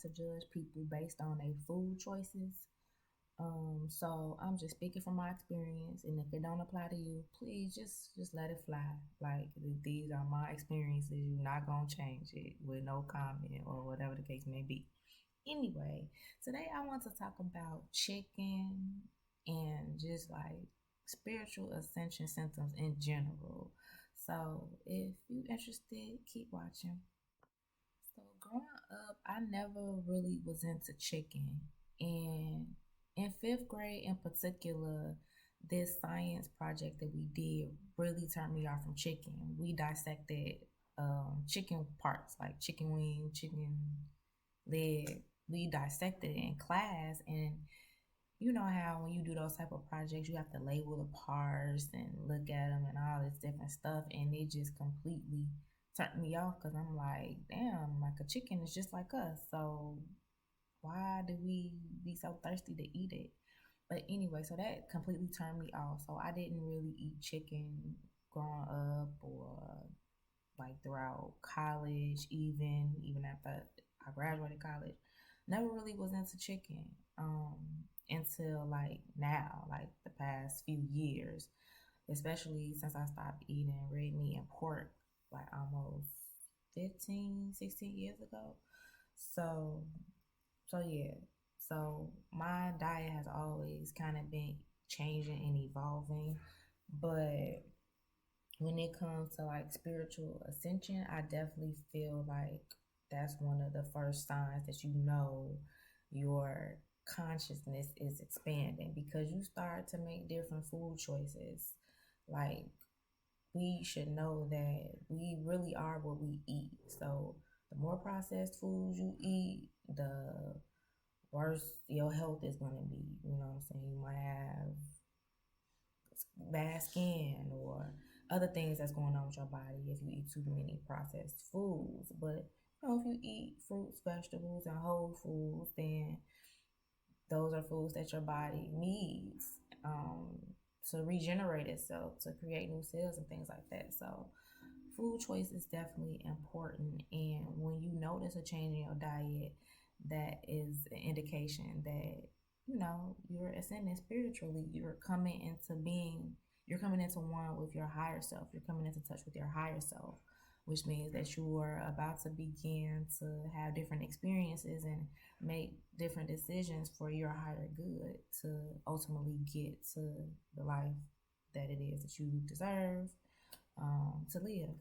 to judge people based on their food choices. So I'm just speaking from my experience, and if it don't apply to you, please just let it fly. Like these are my experiences. You're not gonna change it with no comment or whatever the case may be. Anyway, today I want to talk about chicken and just like spiritual ascension symptoms in general. So if you interested, keep watching. So growing up, I never really was into chicken. And in fifth grade in particular, this science project that we did really turned me off from chicken. We dissected chicken parts like chicken wing, chicken leg. We dissected it in class, and you know how when you do those type of projects, you have to label the parts and look at them and all this different stuff, and it just completely turned me off because I'm like, damn, like a chicken is just like us, so why do we be so thirsty to eat it? But anyway, so that completely turned me off. So I didn't really eat chicken growing up or like throughout college, even after I graduated college. Never really was into chicken until like now, like the past few years, especially since I stopped eating red meat and pork like almost 15, 16 years ago. So, so yeah. So my diet has always kind of been changing and evolving, but when it comes to like spiritual ascension, I definitely feel like that's one of the first signs that you know your consciousness is expanding because you start to make different food choices. Like, we should know that we really are what we eat. So, the more processed foods you eat, the worse your health is going to be. You know what I'm saying? You might have bad skin or other things that's going on with your body if you eat too many processed foods. But you know, if you eat fruits, vegetables, and whole foods, then those are foods that your body needs to regenerate itself, to create new cells and things like that. So, food choice is definitely important. And when you notice a change in your diet, that is an indication that you're ascending spiritually. You're coming into one with your higher self. You're coming into touch with your higher self, which means that you are about to begin to have different experiences and make different decisions for your higher good to ultimately get to the life that it is that you deserve to live.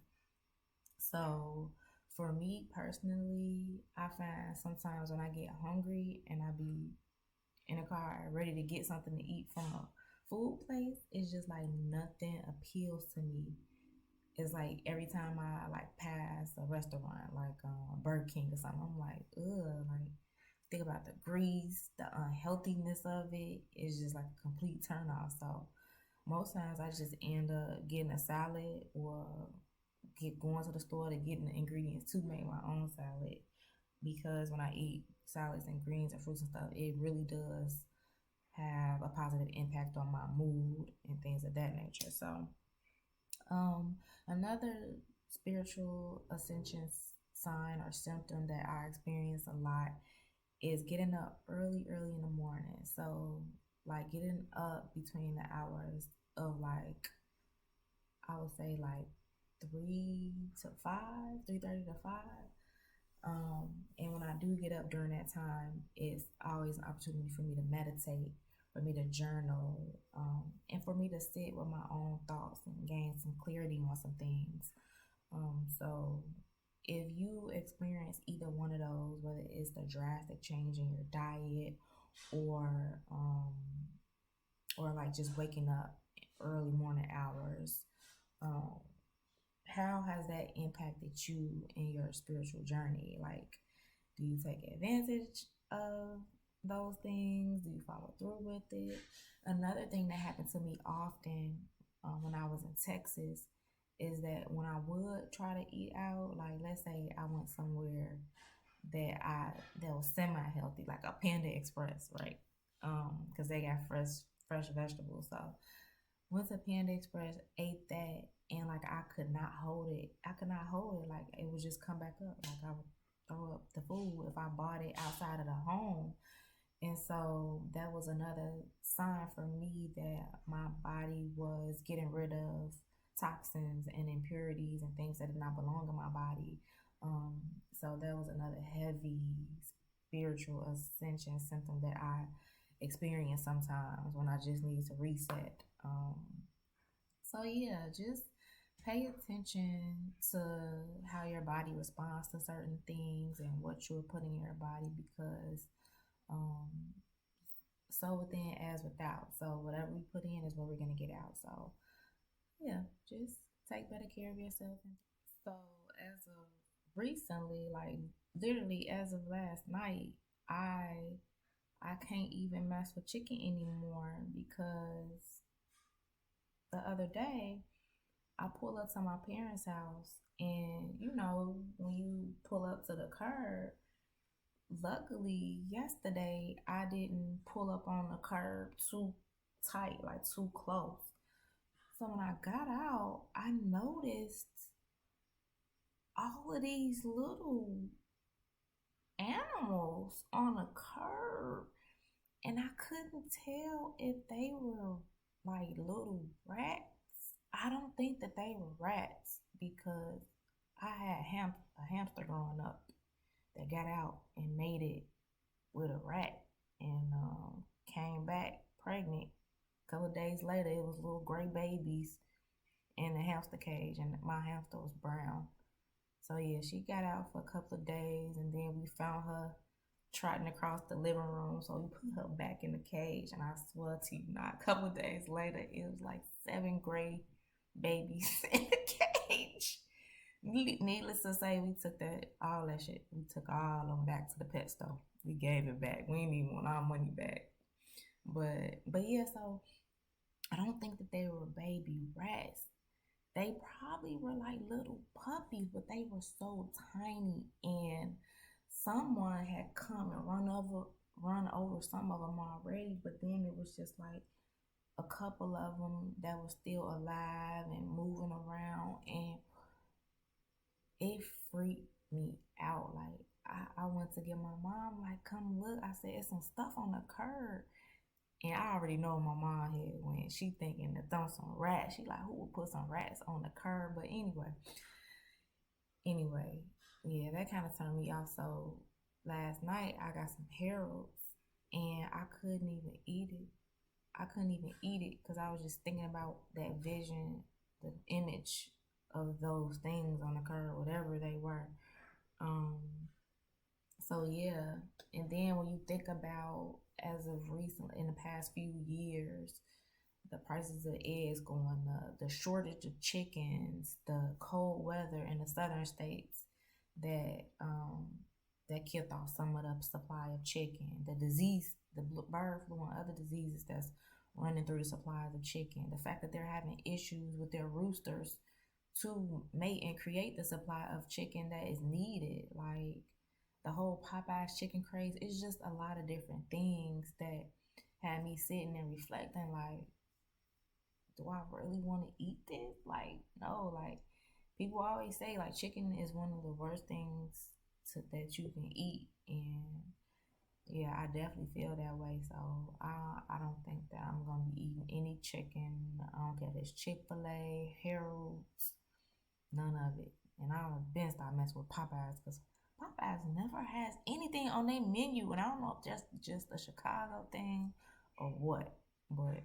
So for me personally, I find sometimes when I get hungry and I be in a car ready to get something to eat from a food place, it's just like nothing appeals to me. It's like every time I like pass a restaurant like Burger King or something, I'm like, ugh, like think about the grease, the unhealthiness of it. It's just like a complete turn off. So most times I just end up getting a salad or get going to the store to get the ingredients to make my own salad because when I eat salads and greens and fruits and stuff, it really does have a positive impact on my mood and things of that nature. So, another spiritual ascension sign or symptom that I experience a lot is getting up early in the morning. So, like getting up between the hours of like I would say like 3:30 to 5. And when I do get up during that time, it's always an opportunity for me to meditate, for me to journal, and for me to sit with my own thoughts and gain some clarity on some things. So if you experience either one of those, whether it's the drastic change in your diet or or like just waking up early morning hours, um, how has that impacted you in your spiritual journey? Like, do you take advantage of those things? Do you follow through with it? Another thing that happened to me often when I was in Texas is that when I would try to eat out, like let's say I went somewhere that was semi healthy, like a Panda Express, right? Because they got fresh vegetables. So went to Panda Express, ate that, and like I could not hold it. I could not hold it. Like it would just come back up. Like throw up the food if I bought it outside of the home. And so that was another sign for me that my body was getting rid of toxins and impurities and things that did not belong in my body. Um, so that was another heavy spiritual ascension symptom that I experience sometimes when I just need to reset. So yeah, just pay attention to how your body responds to certain things and what you're putting in your body because um, so within as without. So whatever we put in is what we're gonna get out. So yeah, just take better care of yourself. So as of recently, like literally as of last night, I I can't even mess with chicken anymore because the other day I pull up to my parents' house and when you pull up to the curb, luckily yesterday I didn't pull up on the curb too tight, like too close. So when I got out, I noticed all of these little animals on a curb and I couldn't tell if they were like little rats. I don't think that they were rats because I had a hamster growing up that got out and made it with a rat and came back pregnant. A couple of days later, it was little gray babies in the hamster cage, and my hamster was brown. So yeah, she got out for a couple of days, and then we found her trotting across the living room. So we put her back in the cage, and I swear to you, not a couple of days later, it was like 7 gray babies in the cage. Needless to say, we took all that shit. We took all of them back to the pet store. We gave it back. We didn't even want our money back. But yeah, so I don't think that they were baby rats. They probably were like little puppies, but they were so tiny. And someone had come and run over some of them already. But then it was just like a couple of them that were still alive and moving around, and it freaked me out. Like I went to get my mom, like, come look. I said, it's some stuff on the curb. And I already know my mom had when she thinking to throw some rats. She like, who would put some rats on the curb? But anyway, yeah, that kind of turned me off. So last night I got some Harold's and I couldn't even eat it. I couldn't even eat it because I was just thinking about that vision, the image of those things on the curb, whatever they were. Um, so yeah, and then when you think about as of recently in the past few years, the prices of eggs going up, the shortage of chickens, the cold weather in the southern states that that killed off some of the supply of chicken, the disease, the bird flu and other diseases that's running through the supplies of chicken, the fact that they're having issues with their roosters to mate and create the supply of chicken that is needed, like the whole Popeyes chicken craze. It's just a lot of different things that had me sitting and reflecting, like, do I really want to eat this? Like, no, like people always say like chicken is one of the worst things that you can eat, and yeah, I definitely feel that way. So I don't think that I'm gonna be eating any chicken. I don't care if it's Chick-fil-A, Harold's, none of it. And I don't been start messing with Popeyes because Popeyes never has anything on their menu, and I don't know if just a Chicago thing or what, but